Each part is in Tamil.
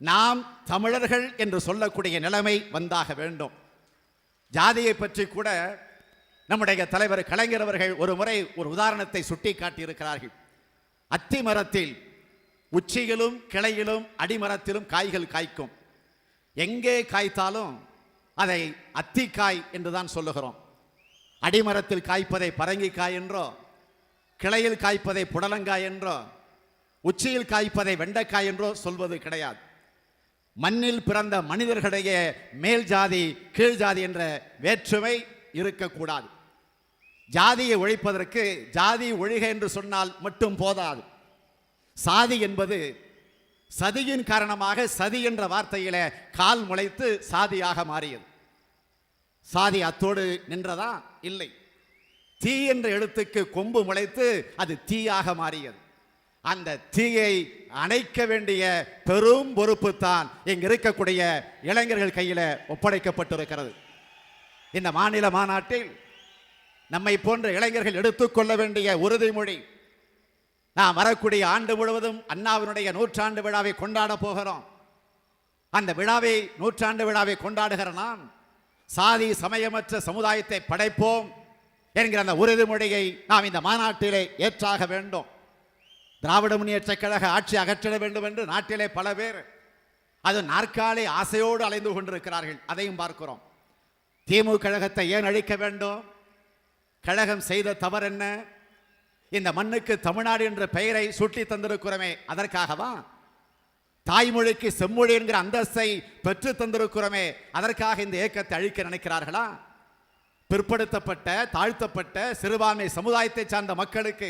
நாம் தமிழர்கள் என்று சொல்லக்கூடிய நிலைமை வந்தாக வேண்டும். ஜாதியை பற்றி கூட நம்முடைய தலைவர் கலைஞர் அவர்கள் ஒரு முறை ஒரு உதாரணத்தை சுட்டி காட்டியிருக்கிறார்கள். அத்தி மரத்தில் உச்சியிலும் கிளையிலும் அடிமரத்திலும் காய்கள் காய்க்கும். எங்கே காய்த்தாலும் அதை அத்திக்காய் என்றுதான் சொல்லுகிறோம். அடிமரத்தில் காய்ப்பதை பரங்கிக்காய் என்றோ, கிளையில் காய்ப்பதை புடலங்காய் என்றோ, உச்சியில் காய்ப்பதை வெண்டைக்காய் என்றோ சொல்வது கிடையாது. மண்ணில் பிறந்த மனிதர்களிடையே மேல் ஜாதி கீழ் ஜாதி என்ற வேற்றுமை இருக்கக்கூடாது. ஜாதியை ஒழிப்பதற்கு ஜாதி ஒழிக என்று சொன்னால் மட்டும் போதாது. சாதி என்பது சதியின் காரணமாக சதி என்ற வார்த்தையில கால் முளைத்து சாதியாக மாறியது. சாதி அத்தோடு நின்றதா? இல்லை. தீ என்ற எழுத்துக்கு கொம்பு முளைத்து அது தீயாக மாறியது. அந்த தீயை அணைக்க வேண்டிய பெரும் பொறுப்பு தான் இங்கு இருக்கக்கூடிய இளைஞர்கள் கையில் ஒப்படைக்கப்பட்டிருக்கிறது. இந்த மாநில மாநாட்டில் நம்மை போன்ற இளைஞர்கள் எடுத்துக்கொள்ள வேண்டிய உறுதிமொழி, நாம் வரக்கூடிய ஆண்டு முழுவதும் அண்ணாவினுடைய 100ஆண்டு விழாவை கொண்டாட போகிறோம். அந்த விழாவை 100ஆண்டு விழாவை கொண்டாடுகிற நாம் சாதி சமயமற்ற சமுதாயத்தை படைப்போம் என்கிற அந்த உறுதிமொழியை நாம் இந்த மாநாட்டிலே ஏற்றாக வேண்டும். திராவிட முன்னேற்ற கழக ஆட்சி அகற்றிட வேண்டும் என்று நாட்டிலே பல பேர் அது நாற்காலி ஆசையோடு அலைந்து கொண்டிருக்கிறார்கள். அதையும் பார்க்கிறோம். திமுக கழகத்தை ஏன் அழிக்க வேண்டும்? கழகம் செய்த தவறு என்ன? இந்த மண்ணுக்கு தமிழ்நாடு என்ற பெயரை சுட்டி தந்திருக்கிறோமே, அதற்காகவா? தாய்மொழிக்கு செம்மொழி என்கிற அந்தஸ்தை பெற்று தந்திருக்கிறோமே, அதற்காக இந்த இயக்கத்தை அழிக்க நினைக்கிறார்களா? பிற்படுத்தப்பட்ட தாழ்த்தப்பட்ட சிறுபான்மை சமுதாயத்தை சார்ந்த மக்களுக்கு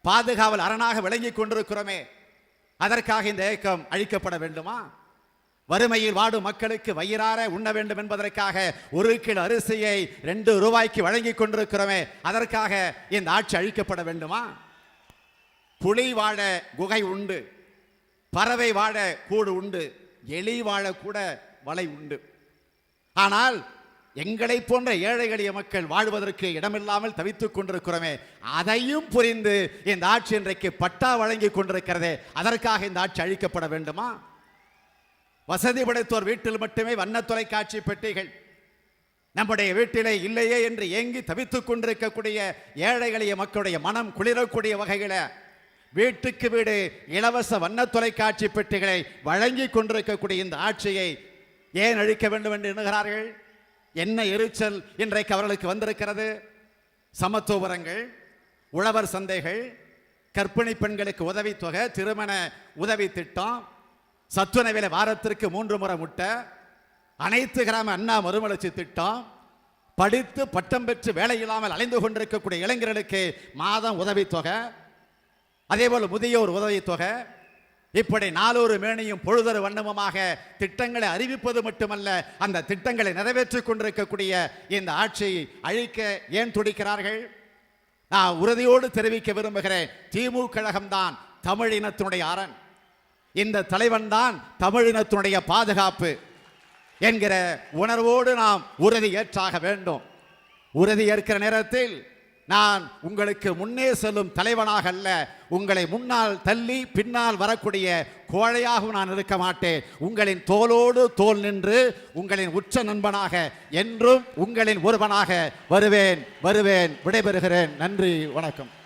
பாதுகாவல் அரணாக விளங்கி கொண்டிருக்கிறோமே, அதற்காக இந்த இயக்கம் அழிக்கப்பட வேண்டுமா? வறுமையில் வாடும் மக்களுக்கு வயிறார உண்ண வேண்டும் என்பதற்காக 1 கிலோ அரிசியை 2 ரூபாய்க்கு வழங்கி கொண்டிருக்கிறோமே, அதற்காக இந்த ஆட்சி அழிக்கப்பட வேண்டுமா? புலி வாழ குகை உண்டு, பறவை வாழ கூடு உண்டு, எலி வாழ கூட வலை உண்டு. ஆனால் எங்களை போன்ற ஏழை எளிய மக்கள் வாழ்வதற்கு இடமில்லாமல் தவித்துக் கொண்டிருக்கிறோமே, அதையும் புரிந்து இந்த ஆட்சி இன்றைக்கு பட்டா வழங்கி கொண்டிருக்கிறதே, அதற்காக இந்த ஆட்சி அழிக்கப்பட வேண்டுமா? வசதி படைத்தோர் வீட்டில் மட்டுமே வண்ண தொலைக்காட்சி பெட்டிகள், நம்முடைய வீட்டிலே இல்லையே என்று ஏங்கி தவித்துக் கொண்டிருக்கக்கூடிய ஏழை எளிய மக்களுடைய மனம் குளிரக்கூடிய வகையில் வீட்டுக்கு வீடு இலவச வண்ண தொலைக்காட்சி பெட்டிகளை வழங்கி கொண்டிருக்கக்கூடிய இந்த ஆட்சியை ஏன் அழிக்க வேண்டும் என்று எண்ணுகிறார்கள்? என்ன எரிச்சல் இன்றைக்கு அவர்களுக்கு வந்திருக்கிறது? சமத்துவபுரங்கள், உழவர் சந்தைகள், கர்ப்பிணி பெண்களுக்கு உதவித்தொகை, திருமண உதவி திட்டம், சத்துண விலை வாரத்திற்கு 3 முறை முட்டை, அனைத்து கிராம அண்ணா மறுமலர்ச்சி திட்டம், படித்து பட்டம் பெற்று வேலை இல்லாமல் அலைந்து கொண்டிருக்கக்கூடிய இளைஞர்களுக்கு மாதம் உதவித்தொகை, அதேபோல் முதியோர் உதவித்தொகை, இப்படி 4 மேனியும் பொழுதொரு வண்ணமுமாக திட்டங்களை அறிவிப்பது மட்டுமல்ல, அந்த திட்டங்களை நிறைவேற்றிக் கொண்டிருக்கக்கூடிய இந்த ஆட்சியை அழிக்க ஏன் துடிக்கிறார்கள்? நான் உறுதியோடு தெரிவிக்க விரும்புகிறேன், திமுக கழகம்தான் தமிழினத்தினுடைய அரண், இந்த தலைவன் தான் தமிழினத்தினுடைய பாதுகாப்பு என்கிற உணர்வோடு நாம் உறுதி ஏற்றாக வேண்டும். உறுதி ஏற்கிற நேரத்தில் நான் உங்களுக்கு முன்னே செல்லும் தலைவனாக அல்ல, உங்களை முன்னால் தள்ளி பின்னால் வரக்கூடிய கோழையாகவும் நான் இருக்க மாட்டேன். உங்களின் தோளோடு தோள் நின்று உங்களின் உற்ற நண்பனாக என்றும் உங்களின் ஒருவனாக வருவேன். விடைபெறுகிறேன். நன்றி, வணக்கம்.